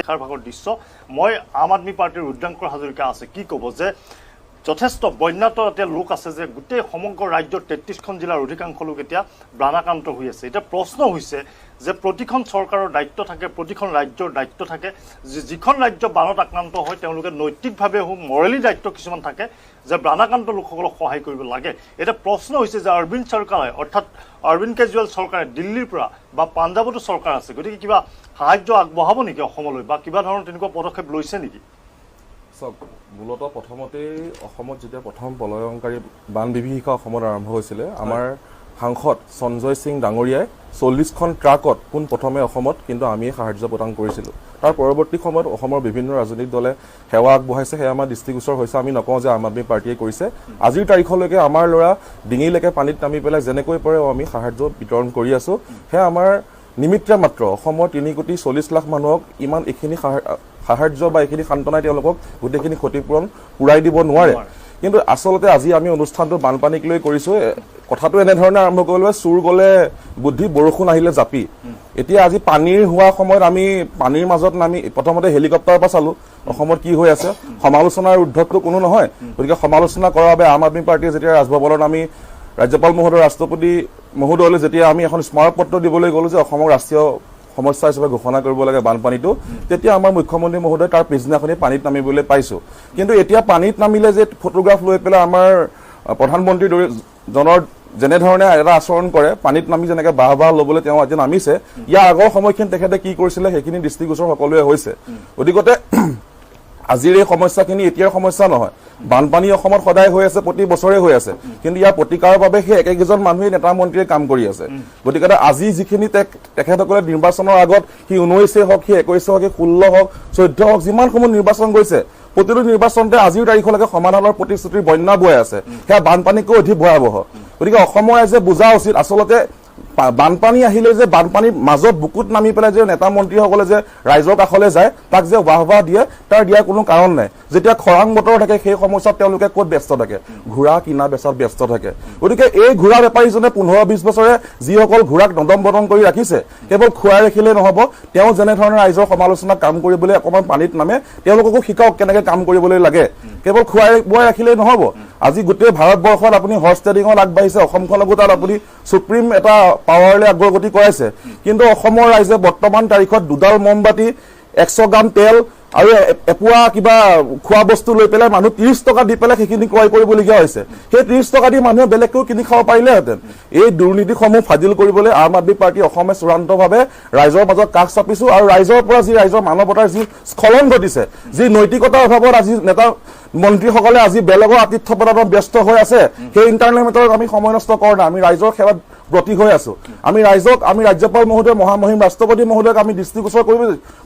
নিশাৰ ভাগৰ দৃশ্য মই আম আদমি পাৰ্টিৰ ৰুদ্ৰাংকৰ হাজৰিকা আছে কি ক'ব যে যথেষ্ট বন্যাত এতিয়া লোক আছে যে গোটেই সমগ্ৰ ৰাজ্যৰ 33খন জিলাৰ অধিকাংশ লোক এতিয়া বানাক্ৰান্ত হৈ আছে এতিয়া প্ৰশ্ন হৈছে যে প্ৰতিখন চৰকাৰৰ দায়িত্ব থাকে প্ৰতিখন ৰাজ্যৰ দায়িত্ব থাকে যিখন ৰাজ্য বানত আক্ৰান্ত হয় তেওঁলোকে নৈতিকভাৱে মৰেলি দায়িত্ব কিছুমান থাকে যে বানাক্ৰান্ত লোকসকলক সহায় কৰিব লাগে এটা প্ৰশ্ন হৈছে যে অৰবিন্দ চৰকাৰে অৰ্থাৎ অৰবিন্দ কেজৰিৱাল চৰকাৰে দিল্লীৰ পৰা বা পাঞ্জাৱতো চৰকাৰ আছে গতিকে কিবা সাহায্য আগবঢ়াব নেকি অসমলৈ বা কিবা ধৰণৰ তেনেকুৱা পদক্ষেপ লৈছে নেকি মূলত প্ৰথমতেই অসমত যেতিয়া প্ৰথম প্ৰলয়ংকাৰী বান বিভীষিকা অসমত আৰম্ভ হৈছিলে আমাৰ সাংসদ সঞ্জয় সিং ডাঙৰীয়াই 40খন ট্ৰাকত পোনপ্ৰথমে অসমত কিন্তু আমি সাহায্য প্ৰদান কৰিছিলোঁ তাৰ পৰৱৰ্তী সময়ত অসমৰ বিভিন্ন ৰাজনৈতিক দলে সেৱা আগবঢ়াইছে সেয়া আমাৰ দৃষ্টিগোচৰ হৈছে আমি নকওঁ যে আম আদমি পাৰ্টিয়ে কৰিছে আজিৰ তাৰিখলৈকে আমাৰ ল'ৰা ডিঙিলৈকে পানীত নামি পেলাই যেনেকৈ পাৰে আমি সাহায্য বিতৰণ কৰি আছোঁ সেয়া আমাৰ নিমিত্তে মাত্ৰ অসমৰ 3,40,00,000 মানুহক ইমান এইখিনি সাহায্য বা এইখিনি সান্তনাই তেওঁলোকক গোটেইখিনি ক্ষতিপূৰণ পূৰাই দিব নোৱাৰে কিন্তু আচলতে আজি আমি অনুষ্ঠানটো বানপানীক লৈ কৰিছোঁ কথাটো এনেধৰণে আৰম্ভ কৰিলে চুৰ গ'লে বুদ্ধি বৰষুণ আহিলে জাপি এতিয়া আজি পানীৰ হোৱা সময়ত আমি পানীৰ মাজত নামি প্ৰথমতে হেলিকপ্টাৰৰ পৰা চালোঁ অসমত কি হৈ আছে সমালোচনাৰ ঊৰ্ধতটো কোনো নহয় গতিকে সমালোচনা কৰাৰ বাবে আম আদমি পাৰ্টিয়ে যেতিয়া ৰাজভৱনত আমি ৰাজ্যপাল মহোদয় ৰাষ্ট্ৰপতি মহোদয়লৈ যেতিয়া আমি এখন স্মাৰক পত্ৰ দিবলৈ গ'লোঁ যে অসমৰ ৰাষ্ট্ৰীয় সমস্যা হিচাপে ঘোষণা কৰিব লাগে বানপানীটো তেতিয়া আমাৰ মুখ্যমন্ত্ৰী মহোদয় তাৰ পিছদিনাখনি পানীত নামিবলৈ পাইছোঁ কিন্তু এতিয়া পানীত নামিলে যে ফটোগ্ৰাফ লৈ পেলাই আমাৰ প্ৰধানমন্ত্ৰী জনৰ যেনেধৰণে এটা আচৰণ কৰে পানীত নামি যেনেকৈ বাহ ল'বলৈ তেওঁ আজি নামিছে ইয়াৰ আগৰ সময়খিনি তেখেতে কি কৰিছিলে সেইখিনি দৃষ্টিগোচৰ সকলোৱে হৈছে গতিকে আজিৰ এই সমস্যাখিনি এতিয়াৰ সমস্যা নহয় বানপানী অসমত সদায় হৈ আছে প্ৰতি বছৰে হৈ আছে কিন্তু ইয়াৰ প্ৰতিকাৰৰ বাবে সেই একেকেইজন মানুহে নেতা মন্ত্ৰীয়ে কাম কৰি আছে গতিকে আজি যিখিনি তেখেতসকলে নিৰ্বাচনৰ আগত সি 19 হওক সি 21 হওক সি 16 হওক 14 হওক যিমানসমূহ নিৰ্বাচন গৈছে প্ৰতিটো নিৰ্বাচনতে আজিৰ তাৰিখলৈকে সমাধানৰ প্ৰতিশ্ৰুতিৰ বন্যা বৈ আছে সেয়া বানপানীতকৈ অধিক ভয়াৱহ গতিকে অসমৰ ৰাইজে বুজা উচিত আচলতে বানপানী আহিলে যে বানপানীৰ মাজত বুকুত নামি পেলাই যে নেতা মন্ত্ৰীসকলে যে ৰাইজৰ কাষলৈ যায় তাক যে বাহ দিয়ে তাৰ দিয়াৰ কোনো কাৰণ নাই যেতিয়া খৰাং বতৰ থাকে সেই সময়ত তেওঁলোকে ক'ত ব্যস্ত থাকে ঘোঁৰা কিনা বেচাত ব্যস্ত থাকে গতিকে এই ঘোঁৰা বেপাৰীজনে 15-20 বছৰে যিসকল ঘোঁৰাক নদম বদম কৰি ৰাখিছে কেৱল খুৱাই ৰাখিলে নহ'ব তেওঁ যেনেধৰণে ৰাইজৰ সমালোচনা কাম কৰিবলৈ অকণমান পানীত নামে তেওঁলোককো শিকাওক কেনেকৈ কাম কৰিবলৈ লাগে কেৱল খুৱাই বোৱাই ৰাখিলেই নহ'ব আজি গোটেই ভাৰতবৰ্ষত আপুনি হৰ্চ ট্ৰেডিঙত আগবাঢ়িছে অসমখনকো তাত আপুনি সুপ্ৰিম এটা পাৱাৰলৈ অগ্ৰগতি কৰাইছে কিন্তু অসমৰ ৰাইজে বৰ্তমান তাৰিখত দুডাল মমবাতি 100 গ্ৰাম তেল আৰু এপোৱা কিবা খোৱা বস্তু লৈ পেলাই মানুহ 30 টকা দি পেলাই সেইখিনি ক্ৰয় কৰিবলগীয়া হৈছে সেই 30 টকা দি মানুহে বেলেগকেও কিনি খাব পাৰিলেহেঁতেন এই দুৰ্নীতিসমূহ ফাদিল কৰিবলৈ আম আদমি পাৰ্টি অসমে চূড়ান্তভাৱে ৰাইজৰ মাজত কাষ চাপিছোঁ আৰু ৰাইজৰ পৰা যি ৰাইজৰ মানৱতাৰ যি স্খলন ঘটিছে যি নৈতিকতাৰ অভাৱত আজি নেতা মন্ত্ৰীসকলে আজি বেলেগৰ আতিথ্য প্ৰদানত ব্যস্ত হৈ আছে সেই ইণ্টাৰনেট মেটাৰত আমি সময় নষ্ট কৰা নাই আমি ৰাইজৰ সেৱাত ব্ৰতী হৈ আছোঁ আমি ৰাইজক আমি ৰাজ্যপাল মহোদয় মহামহিম ৰাষ্ট্ৰপতি মহোদয়ক আমি দৃষ্টিগোচৰ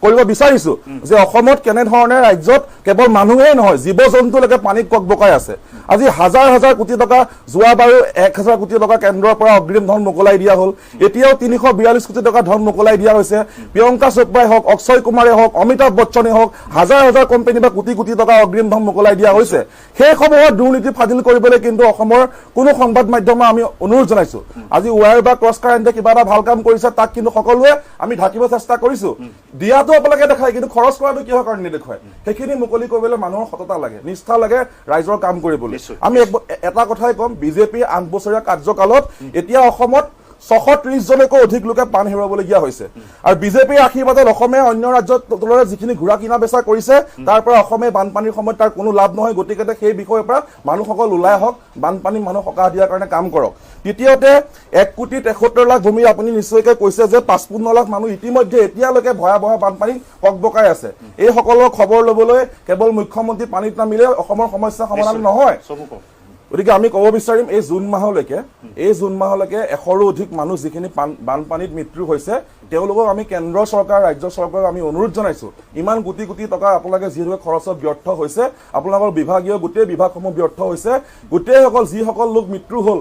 কৰিব বিচাৰিছোঁ যে অসমত কেনেধৰণে ৰাজ্যত কেৱল মানুহেই নহয় জীৱ জন্তুলৈকে পানীত ককবকাই আছে আজি হাজাৰ হাজাৰ কোটি টকা যোৱাবাৰো 1,000 কোটি টকা কেন্দ্ৰৰ পৰা অগ্ৰিম ধন মোকলাই দিয়া হ'ল এতিয়াও 342 কোটি টকা ধন মোকলাই দিয়া হৈছে প্ৰিয়ংকা চোপ্ৰাই হওক অক্ষয় কুমাৰে হওক অমিতাভ বচ্চনে হওক হাজাৰ হাজাৰ কোম্পানী বা কোটি কোটি টকা অগ্ৰিম ধন মোকলাই দিয়া হৈছে সেইসমূহৰ দুৰ্নীতি ফাদিল কৰিবলৈ কিন্তু অসমৰ কোনো সংবাদ মাধ্যমে আমি অনুৰোধ জনাইছোঁ আজি ৱায়াৰ বা ক্ৰছ কাৰেণ্টে কিবা এটা ভাল কাম কৰিছে তাক কিন্তু সকলোৱে আমি ঢাকিব চেষ্টা কৰিছোঁ দিয়াটো আপোনালোকে দেখায় কিন্তু খৰচ কৰাটো কিহৰ কাৰণে নেদেখুৱায় সেইখিনি মুকলি কৰিবলৈ মানুহৰ সততা লাগে নিষ্ঠা লাগে ৰাইজৰ কাম কৰিবলৈ আমি এটা কথাই ক'ম বিজেপি 8 বছৰীয়া কাৰ্যকালত এতিয়া অসমত 630 জনকৈ অধিক লোকে প্ৰাণ হেৰুৱাবলগীয়া হৈছে আৰু বিজেপিৰ আশীৰ্বাদত অসমে অন্য ৰাজ্যৰ তুলনাত যিখিনি ঘোঁৰা কিনা বেচা কৰিছে তাৰ পৰা অসমে বানপানীৰ সময়ত তাৰ কোনো লাভ নহয় গতিকে সেই বিষয়ৰ পৰা মানুহসকল ওলাই আহক বানপানী মানুহ সকাহ দিয়াৰ কাৰণে কাম কৰক দ্বিতীয়তে 1,73,00,000 ভূমি আপুনি নিশ্চয়কৈ কৈছে যে 55 লাখ মানুহ ইতিমধ্যে এতিয়ালৈকে ভয়াৱহ বানপানী ককবকাই আছে এই সকলৰ খবৰ ল'বলৈ কেৱল মুখ্যমন্ত্ৰী পানীত নামিলে অসমৰ সমস্যা সমাধান নহয় গতিকে আমি ক'ব বিচাৰিম এই জুন মাহলৈকে 100ৰো অধিক মানুহ যিখিনি বানপানীত মৃত্যু হৈছে তেওঁলোকক আমি কেন্দ্ৰ চৰকাৰ ৰাজ্য চৰকাৰক আমি অনুৰোধ জনাইছোঁ ইমান কোটি কোটি টকা আপোনালোকে যিহেতু খৰচত ব্যৰ্থ হৈছে আপোনালোকৰ বিভাগীয় গোটেই বিভাগসমূহ ব্যৰ্থ হৈছে গোটেইসকল যিসকল লোক মৃত্যু হ'ল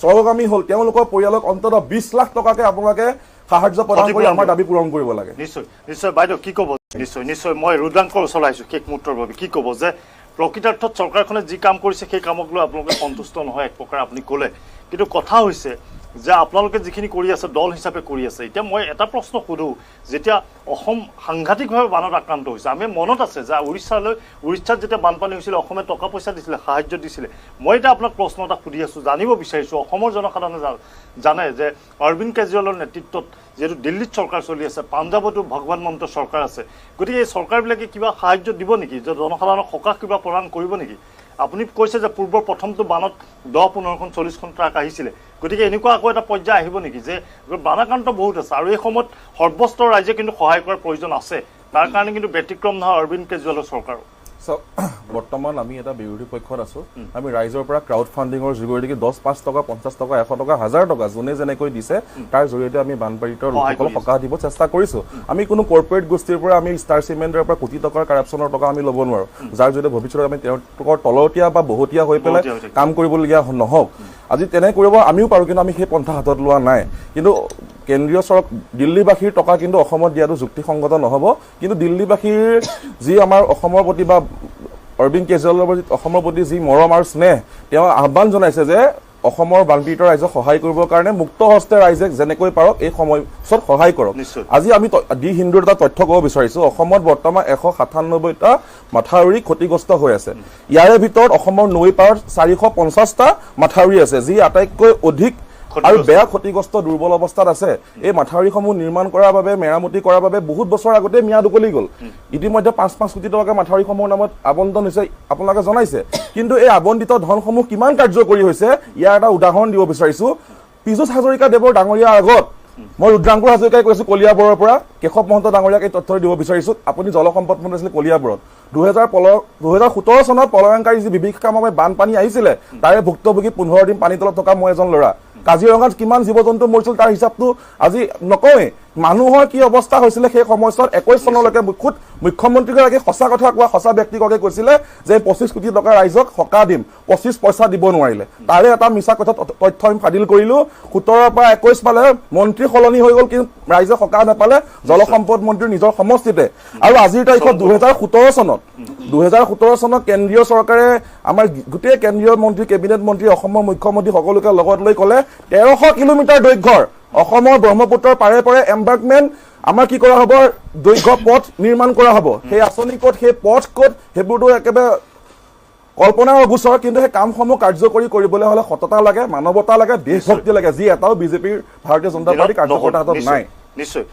স্বৰ্গগামী হ'ল তেওঁলোকৰ পৰিয়ালক অন্ততঃ 20 লাখ টকাকে আপোনালোকে সাহায্য প্ৰদান কৰি আমাৰ দাবী পূৰণ কৰিব লাগে নিশ্চয় নিশ্চয় বাইদেউ কি ক'ব নিশ্চয় মই ৰুদ্ৰাংকৰ ওচৰলৈ আহিছোঁ শেষ মুহূৰ্তৰ বাবে কি ক'ব যে প্ৰকৃতাৰ্থত চৰকাৰখনে যি কাম কৰিছে সেই কামক লৈ আপোনালোকে সন্তুষ্ট নহয় এক প্ৰকাৰ আপুনি ক'লে কিন্তু কথা হৈছে যে আপোনালোকে যিখিনি কৰি আছে দল হিচাপে কৰি আছে এতিয়া মই এটা প্ৰশ্ন সোধো যেতিয়া অসম সাংঘাতিকভাৱে বানত আক্ৰান্ত হৈছে আমি মনত আছে যে উৰিষ্যাত যেতিয়া বানপানী হৈছিলে অসমে টকা পইচা দিছিলে সাহায্য দিছিলে মই এতিয়া আপোনাক প্ৰশ্ন এটা সুধি আছোঁ জানিব বিচাৰিছোঁ অসমৰ জনসাধাৰণে জানে যে অৰবিন্দ কেজৰিৱালৰ নেতৃত্বত যিহেতু দিল্লীত চৰকাৰ চলি আছে পাঞ্জাৱতো ভগৱান মন্ত্ৰ চৰকাৰ আছে গতিকে এই চৰকাৰবিলাকে কিবা সাহায্য দিব নেকি যে জনসাধাৰণক সকাহ কিবা প্ৰদান কৰিব নেকি আপুনি কৈছে যে পূৰ্বৰ প্ৰথমটো বানত 10-15খন 40খন ট্ৰাক আহিছিলে গতিকে এনেকুৱা আকৌ এটা পৰ্যায় আহিব নেকি যে বানাক্ৰান্ত বহুত আছে আৰু এই সময়ত সৰ্বস্তৰ ৰাইজে কিন্তু সহায় কৰাৰ প্ৰয়োজন আছে তাৰ কাৰণে কিন্তু ব্যতিক্ৰম নহয় অৰবিন্দ কেজৰিৱালৰ চৰকাৰো বৰ্তমান আমি এটা বিৰোধী পক্ষত আছো আমি ৰাইজৰ পৰা ক্ৰাউড ফাণ্ডিঙৰ জৰিয়তে 10-5 টকা 50 টকা 100 টকা 1000 টকা যোনে যেনেকৈ দিছে তাৰ জৰিয়তে আমি বানপীড়িত লোকসকলক সকাহ দিব চেষ্টা কৰিছো আমি কোনো কৰ্পৰেট গোষ্ঠীৰ পৰা আমি ষ্টাৰ চিমেণ্টৰ পৰা কোটি টকাৰ কাৰাপচনৰ টকা আমি ল'ব নোৱাৰো যাৰ জৰিয়তে ভৱিষ্যতে আমি তেওঁলোকৰ তলতীয়া বা বহুতীয়া হৈ পেলাই কাম কৰিবলগীয়া নহওক আজি তেনে কৰিব আমিও পাৰো কিন্তু আমি সেই পন্থা হাতত লোৱা নাই কিন্তু কেন্দ্ৰীয় চৰকাৰ দিল্লীবাসীৰ টকা কিন্তু অসমত দিয়াটো যুক্তিসংগত নহ'ব কিন্তু দিল্লীবাসীৰ যি আমাৰ অসমৰ প্ৰতি বা অৰবিন্দ কেজৰিৱালৰ প্ৰতি অসমৰ প্ৰতি যি মৰম আৰু স্নেহ তেওঁ আহ্বান জনাইছে যে অসমৰ বানপীড়িত ৰাইজক সহায় কৰিবৰ কাৰণে মুক্ত হস্তে ৰাইজে যেনেকৈ পাৰক এই সময়ছোৱাত সহায় কৰক আজি আমি দি হিন্দুৰ এটা তথ্য ক'ব বিচাৰিছো অসমত বৰ্তমান 197টা মাথাউৰি ক্ষতিগ্ৰস্ত হৈ আছে ইয়াৰে ভিতৰত অসমৰ নৈ পাৰত 450টা মাথাউৰি আছে যি আটাইতকৈ অধিক আৰু বেয়া ক্ষতিগ্ৰস্ত দুৰ্বল অৱস্থাত আছে এই মাথাউৰিসমূহ নিৰ্মাণ কৰাৰ বাবে মেৰামতি কৰাৰ বাবে বহুত বছৰ আগতে ম্যাদ উকলি গ'ল ইতিমধ্যে 5-5 কোটি টকা মাথাউৰিসমূহৰ নামত আবণ্টন হৈছে আপোনালোকে জনাইছে কিন্তু এই আবণ্টিত ধনসমূহ কিমান কাৰ্যকৰী হৈছে ইয়াৰ এটা উদাহৰণ দিব বিচাৰিছো পীযুষ হাজৰিকা দেৱৰ ডাঙৰীয়াৰ আগত মই ৰুদ্ৰাংকুৰ হাজৰিকাই কৈছো কলিয়াবৰৰ পৰা কেশৱ মহন্ত ডাঙৰীয়াক এই তথ্য দিব বিচাৰিছো আপুনি জলসম্পদ মন্ত্ৰী আছিল কলিয়াবৰত 2017 চনত প্ৰলয়ংকাৰী যি বিভীষিকাময় বানপানী আহিছিলে তাৰে ভুক্তভোগী 15 দিন পানী তলত থকা মই এজন ল'ৰা কাজিৰঙাত কিমান জীৱ জন্তু মৰিছিল তাৰ হিচাপটো আজি নকওঁৱে মানুহৰ কি অৱস্থা হৈছিলে সেই সময়ছোৱাত 21 চনলৈকে মুখ্যমন্ত্ৰীগৰাকীয়ে সঁচা কথা কোৱা সঁচা ব্যক্তিগৰাকীয়ে কৈছিলে যে 25 কোটি টকা ৰাইজক সকাহ দিম 25 পইচা দিব নোৱাৰিলে তাৰে এটা মিছা কথা তথ্য আমি ফাদিল কৰিলো 17 পৰা 21 পালে মন্ত্ৰী সলনি হৈ গ'ল কিন্তু ৰাইজে সকাহ নাপালে জলসম্পদ মন্ত্ৰীৰ নিজৰ সমষ্টিতে আৰু আজিৰ তাৰিখত 2017 চনত কেন্দ্ৰীয় চৰকাৰে আমাৰ গোটেই কেন্দ্ৰীয় মন্ত্ৰী কেবিনেট মন্ত্ৰী অসমৰ মুখ্যমন্ত্ৰী সকলোকে লগত লৈ ক'লে 1300 কিলোমিটাৰ দৈৰ্ঘ্যৰ অসমৰ ব্ৰহ্মপুত্ৰৰ পাৰে পাৰে এম্বাৰ্কমেণ্ট আমাৰ কি কৰা হ'ব দৈৰ্ঘ্য পথ নিৰ্মাণ কৰা হ'ব সেই আঁচনি ক'ত সেই পথ ক'ত সেইবোৰতো একেবাৰে কল্পনাৰ অগোচৰ কিন্তু সেই কামসমূহ কাৰ্যকৰী কৰিবলৈ হ'লে সততা লাগে মানৱতা লাগে দেশভক্তি লাগে যি এটাও বিজেপিৰ ভাৰতীয় জনতা পাৰ্টি কাৰ্যকৰ্তাৰ হাতত নাই নিশ্চয়